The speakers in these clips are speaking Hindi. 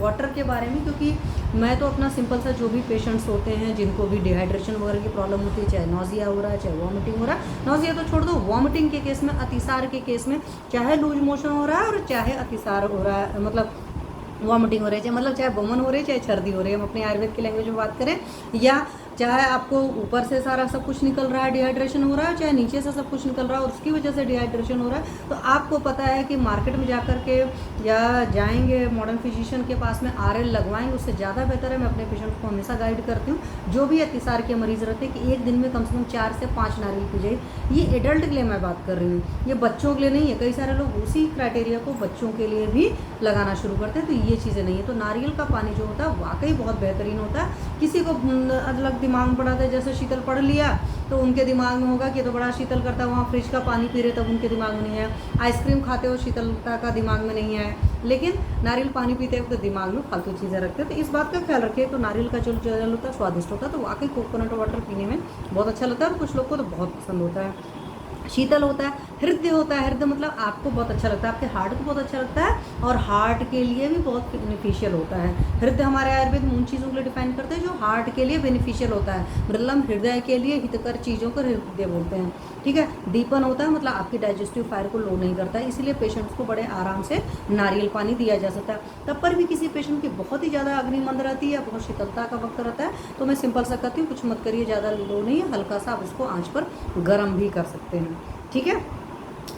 वाटर के बारे में, क्योंकि मैं तो अपना सिंपल सा जो भी पेशेंट्स होते हैं जिनको भी डिहाइड्रेशन वगैरह की प्रॉब्लम होती है, चाहे नोजिया हो रहा है चाहे वॉमिटिंग हो रहा है, नोजिया तो छोड़ दो, वॉमिटिंग के केस में, अतिसार के केस में, चाहे लूज मोशन हो रहा है और चाहे अतिसार हो रहा है, मतलब वॉमिटिंग हो रही है, मतलब चाहे बमन हो रही है चाहे छर्दी हो रही है, हम अपने आयुर्वेद की लैंग्वेज में बात करें, या चाहे आपको ऊपर से सारा सब कुछ निकल रहा है डिहाइड्रेशन हो रहा है, चाहे नीचे से सब कुछ निकल रहा है और उसकी वजह से डिहाइड्रेशन हो रहा है, तो आपको पता है कि मार्केट में जाकर के या जाएंगे मॉडर्न फिजिशियन के पास में आरएल लगवाएंगे, उससे ज़्यादा बेहतर है। मैं अपने पेशेंट को हमेशा गाइड करती हूँ जो भी अतिसार के मरीज़ रहते हैं कि एक दिन में कम से कम 4 से 5 नारियल पीजिए। ये एडल्ट के लिए मैं बात कर रही हूँ, ये बच्चों के लिए नहीं है। कई सारे लोग उसी क्राइटेरिया को बच्चों के लिए भी लगाना शुरू करते हैं, तो ये चीज़ें नहीं है। तो नारियल का पानी जो होता है वाकई बहुत बेहतरीन होता है। किसी को अलग दिमाग में पड़ा था, जैसे शीतल पढ़ लिया तो उनके दिमाग में होगा कि तो बड़ा शीतल करता है, वहाँ फ्रिज का पानी पी रहे तब उनके दिमाग में नहीं है, आइसक्रीम खाते हो शीतलता का दिमाग में नहीं है, लेकिन नारियल पानी पीते हो तो दिमाग में फालतू चीज़ें रखते हैं। तो इस बात का ख्याल रखिए। तो नारियल का जो जल होता है स्वादिष्ट होता है, तो वाकई कोकोनट वाटर पीने में बहुत अच्छा लगता है और कुछ लोग को तो बहुत पसंद होता है। शीतल होता है, हृदय होता है, हृदय मतलब आपको बहुत अच्छा लगता है, आपके हार्ट को बहुत अच्छा लगता है और हार्ट के लिए भी बहुत बेनिफिशियल होता है। हृदय हमारे आयुर्वेद में उन चीज़ों के लिए डिफाइन करते हैं जो हार्ट के लिए बेनिफिशियल होता है, मतलब हृदय के लिए हितकर चीज़ों को हृदय बोलते हैं, ठीक है। दीपन होता है मतलब आपकी डाइजेस्टिव फायर को लो नहीं करता है, इसीलिए पेशेंट्स को बड़े आराम से नारियल पानी दिया जा सकता है। तब पर भी किसी पेशेंट की बहुत ही ज़्यादा अग्निमंद रहती है, बहुत शीतलता का वक्त रहता है, तो मैं सिंपल सा कहती हूँ कुछ मत करिए, ज़्यादा लो नहीं है, हल्का सा आप उसको आँच पर गर्म भी कर सकते हैं, ठीक है।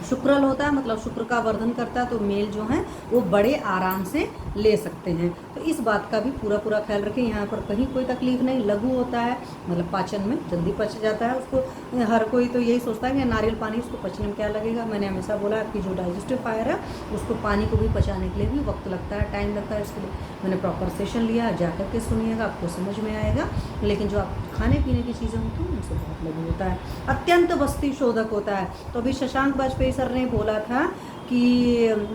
शुक्रल होता है मतलब शुक्र का वर्धन करता है, तो मेल जो है वो बड़े आराम से ले सकते हैं। तो इस बात का भी पूरा ख्याल रखें। यहाँ पर कहीं कोई तकलीफ नहीं, लघु होता है मतलब पाचन में जल्दी पच जाता है उसको। हर कोई तो यही सोचता है कि नारियल पानी उसको पचने में क्या लगेगा। मैंने हमेशा बोला आपकी जो डाइजेस्टिव फायर है उसको पानी को भी पचाने के लिए भी वक्त लगता है, टाइम लगता है। इसके लिए मैंने प्रॉपर सेशन लिया, जाकर के सुनिएगा आपको समझ में आएगा। लेकिन जो आप खाने पीने की चीज़ें होती हैं उनसे बहुत लघु होता है, अत्यंत वस्ती शोधक होता है। तो अभी शशांक वाजपेयी सर ने बोला था कि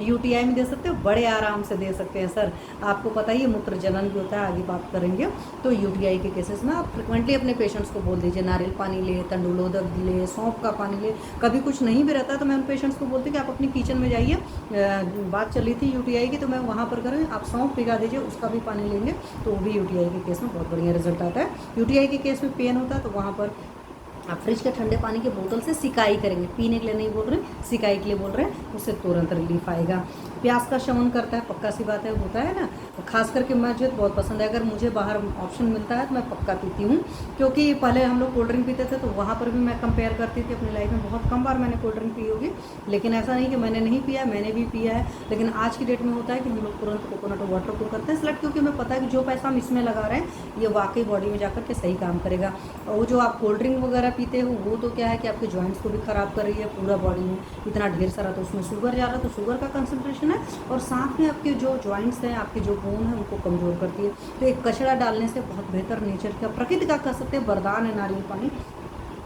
यूटीआई में दे सकते हो, बड़े आराम से दे सकते हैं सर। आपको पता ही है मूत्र जनन भी होता है, आगे बात करेंगे। तो यूटीआई के केसेस में आप फ्रिक्वेंटली अपने पेशेंट्स को बोल दीजिए नारियल पानी ले, तंडुलोदक ले, सौंफ का पानी ले। कभी कुछ नहीं भी रहता तो मैं उन पेशेंट्स को बोलती कि आप अपनी किचन में जाइए, बात चली थी यूटीआई की तो मैं वहाँ पर करें, आप सौंफ पिघा दीजिए, उसका भी पानी लेंगे तो वो भी यूटीआई के केस में बहुत बढ़िया रिजल्ट आता है। यूटीआई के केस में पेन होता है तो वहाँ पर आप फ्रिज के ठंडे पानी की बोतल से सिकाई करेंगे, पीने के लिए नहीं बोल रहे, सिकाई के लिए बोल रहे हैं, उससे तुरंत रिलीफ आएगा। प्यास का शमन करता है, पक्का सी बात है, होता है ना। खास करके मुझे तो बहुत पसंद है, अगर मुझे बाहर ऑप्शन मिलता है तो मैं पक्का पीती हूँ। क्योंकि पहले हम लोग कोल्ड ड्रिंक पीते थे तो वहाँ पर भी मैं कंपेयर करती थी अपनी लाइफ में, बहुत कम बार मैंने कोल्ड ड्रिंक पी होगी, लेकिन ऐसा नहीं कि मैंने नहीं पिया, मैंने भी पिया है। लेकिन आज की डेट में होता है कि हम लोग तुरंत कोकोनट वाटर को करते हैं सिलेक्ट, क्योंकि हमें पता है कि जो पैसा हम इसमें लगा रहे हैं ये वाकई बॉडी में जाकर के सही काम करेगा। और वो जो आप कोल्ड ड्रिंक वगैरह पीते हो वो तो क्या है कि आपके जॉइंट्स को भी ख़राब कर रही है, पूरा बॉडी में इतना ढेर सारा, तो उसमें शुगर जा रहा है, तो शुगर का कंसंट्रेशन है और साथ में आपके जो जॉइंट्स हैं, आपके जो बोन है उनको कमज़ोर करती है। तो एक कचरा डालने से बहुत बेहतर नेचर का, प्रकृति का कह सकते हैं वरदान है नारियल पानी,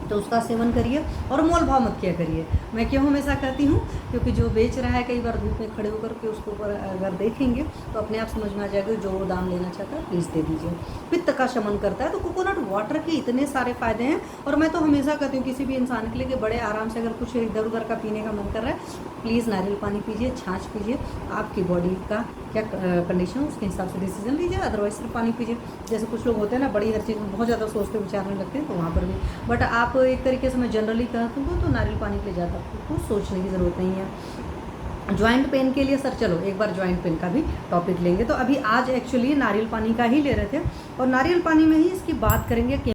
तो उसका सेवन करिए और मोल भाव मत किया करिए। मैं क्यों हमेशा कहती हूँ, क्योंकि जो बेच रहा है कई बार धूप में खड़े होकर के उसको ऊपर अगर देखेंगे तो अपने आप समझ में आ जाएगा, जो वो दाम लेना चाहता है प्लीज़ दे दीजिए। पित्त का शमन करता है, तो कोकोनट वाटर के इतने सारे फ़ायदे हैं। और मैं तो हमेशा कहती हूँ किसी भी इंसान के लिए कि बड़े आराम से अगर कुछ इधर उधर का पीने का मन कर रहा है, प्लीज़ नारियल पानी पीजिए, छाछ पीजिए, आपकी बॉडी का क्या कंडीशन है उसके हिसाब से डिसीजन लीजिए, अदरवाइज सिर्फ पानी पीजिए। जैसे कुछ लोग होते हैं ना बड़ी हर चीज़ में बहुत ज़्यादा सोचते विचारने लगते हैं, तो वहाँ पर भी बट आप एक तरीके से मैं जनरली कहती हूँ तो नारियल पानी के लिए ज़्यादा आपको सोचने की ज़रूरत नहीं है। ज्वाइंट पेन के लिए सर चलो एक बार ज्वाइंट पेन का भी टॉपिक लेंगे। तो अभी आज एक्चुअली नारियल पानी का ही ले रहे थे और नारियल पानी में ही इसकी बात करेंगे कि